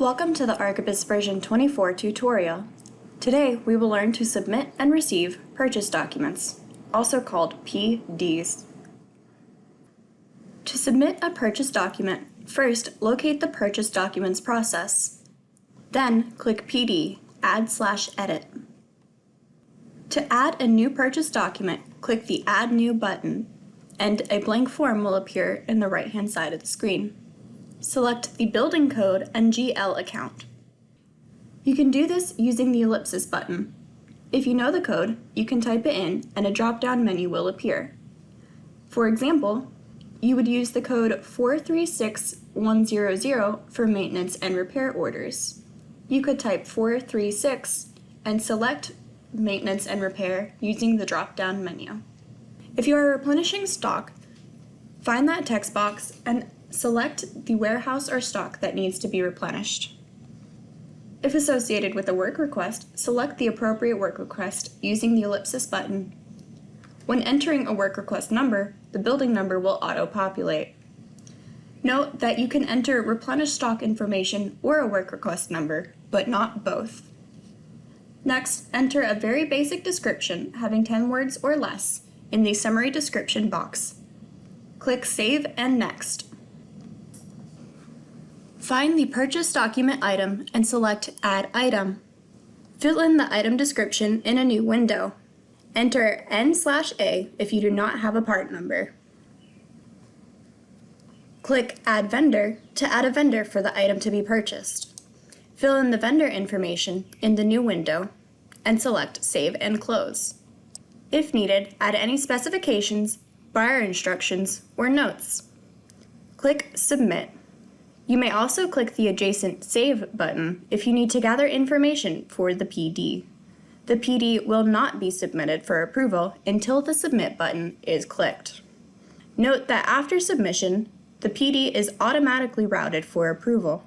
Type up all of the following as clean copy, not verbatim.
Welcome to the Archibus version 24 tutorial. Today we will learn to submit and receive purchase documents, also called PDs. To submit a purchase document, first locate the purchase documents process. Then click PD, Add/Edit. To add a new purchase document, click the Add New button, and a blank form will appear in the right-hand side of the screen. Select the building code and GL account. You can do this using the ellipsis button. If you know the code, you can type it in and a drop-down menu will appear. For example, you would use the code 436100 for maintenance and repair orders. You could type 436 and select maintenance and repair using the drop-down menu. If you are replenishing stock, find that text box and select the warehouse or stock that needs to be replenished. If associated with a work request, select the appropriate work request using the ellipsis button. When entering a work request number, the building number will auto-populate. Note that you can enter replenished stock information or a work request number, but not both. Next, enter a very basic description having 10 words or less in the summary description box. Click Save and Next. Find the purchase document item and select Add Item. Fill in the item description in a new window. Enter N/A if you do not have a part number. Click Add Vendor to add a vendor for the item to be purchased. Fill in the vendor information in the new window and select Save and Close. If needed, add any specifications, buyer instructions, or notes. Click Submit. You may also click the adjacent Save button if you need to gather information for the PD. The PD will not be submitted for approval until the Submit button is clicked. Note that after submission, the PD is automatically routed for approval.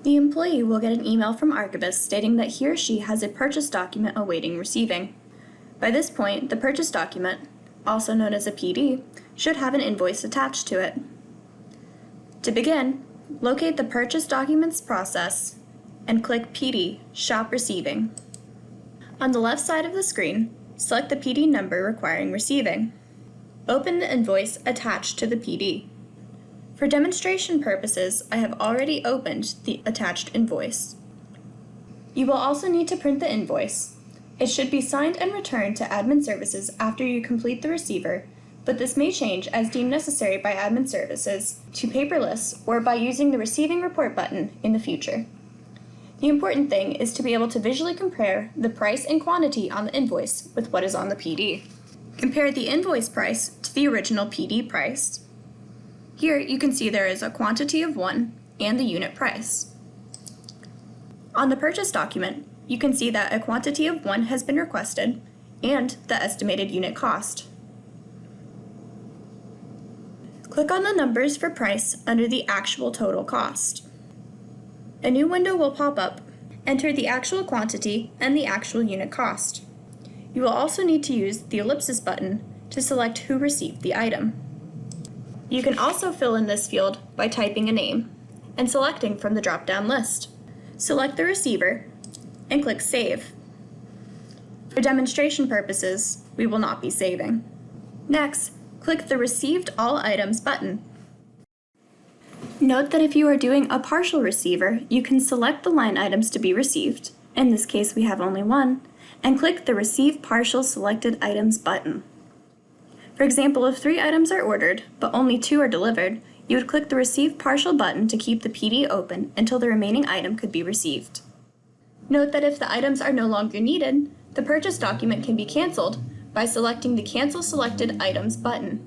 The employee will get an email from Archibus stating that he or she has a purchase document awaiting receiving. By this point, the purchase document, also known as a PD, should have an invoice attached to it. To begin, locate the purchase documents process and click PD, Shop Receiving. On the left side of the screen, select the PD number requiring receiving. Open the invoice attached to the PD. For demonstration purposes, I have already opened the attached invoice. You will also need to print the invoice. It should be signed and returned to Admin Services after you complete the receiver, but this may change as deemed necessary by Admin Services to paperless or by using the Receiving Report button in the future. The important thing is to be able to visually compare the price and quantity on the invoice with what is on the PD. Compare the invoice price to the original PD price. Here you can see there is a quantity of 1 and the unit price. On the purchase document, you can see that a quantity of 1 has been requested and the estimated unit cost. Click on the numbers for price under the actual total cost. A new window will pop up. Enter the actual quantity and the actual unit cost. You will also need to use the ellipsis button to select who received the item. You can also fill in this field by typing a name and selecting from the drop-down list. Select the receiver and click Save. For demonstration purposes, we will not be saving. Next, click the Received All Items button. Note that if you are doing a partial receiver, you can select the line items to be received, in this case we have only 1, and click the Receive Partial Selected Items button. For example, if 3 items are ordered, but only 2 are delivered, you would click the Receive Partial button to keep the PD open until the remaining item could be received. Note that if the items are no longer needed, the purchase document can be canceled by selecting the Cancel Selected Items button.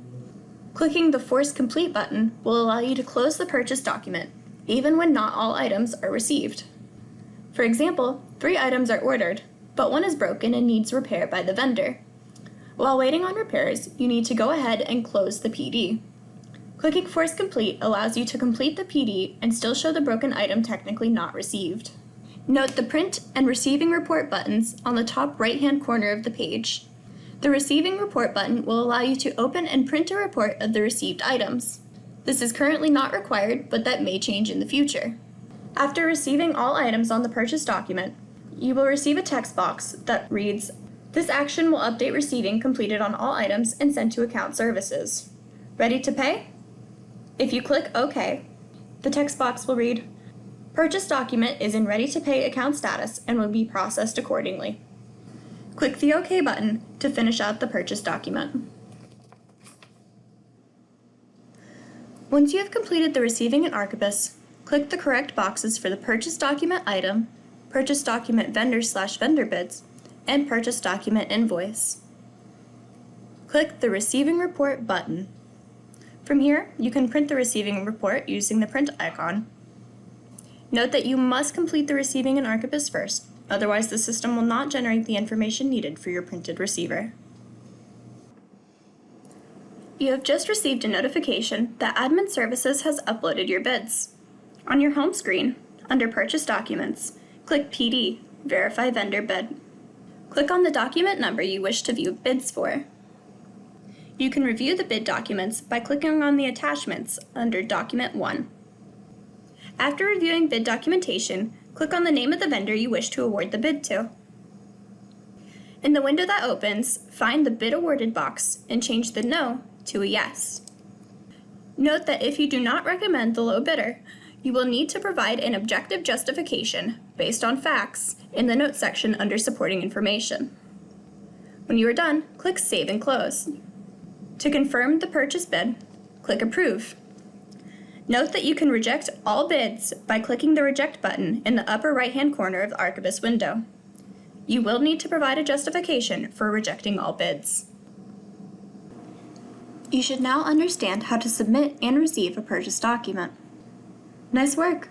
Clicking the Force Complete button will allow you to close the purchase document, even when not all items are received. For example, 3 items are ordered, but 1 is broken and needs repair by the vendor. While waiting on repairs, you need to go ahead and close the PD. Clicking Force Complete allows you to complete the PD and still show the broken item technically not received. Note the Print and Receiving Report buttons on the top right-hand corner of the page. The Receiving Report button will allow you to open and print a report of the received items. This is currently not required, but that may change in the future. After receiving all items on the purchase document, you will receive a text box that reads, "This action will update receiving completed on all items and sent to account services. Ready to pay?" If you click OK, the text box will read, "Purchase document is in ready to pay account status and will be processed accordingly." Click the OK button to finish out the purchase document. Once you have completed the receiving in Archibus, click the correct boxes for the purchase document item, purchase document vendor/vendor bids, and purchase document invoice. Click the Receiving Report button. From here, you can print the receiving report using the print icon. Note that you must complete the receiving in Archibus first, otherwise the system will not generate the information needed for your printed receiver. You have just received a notification that Admin Services has uploaded your bids. On your home screen, under Purchase Documents, click PD, Verify Vendor Bid. Click on the document number you wish to view bids for. You can review the bid documents by clicking on the attachments under Document 1. After reviewing bid documentation, click on the name of the vendor you wish to award the bid to. In the window that opens, find the Bid Awarded box and change the No to a Yes. Note that if you do not recommend the low bidder, you will need to provide an objective justification based on facts in the notes section under Supporting Information. When you are done, click Save and Close. To confirm the purchase bid, click Approve. Note that you can reject all bids by clicking the Reject button in the upper right-hand corner of the Archibus window. You will need to provide a justification for rejecting all bids. You should now understand how to submit and receive a purchase document. Nice work!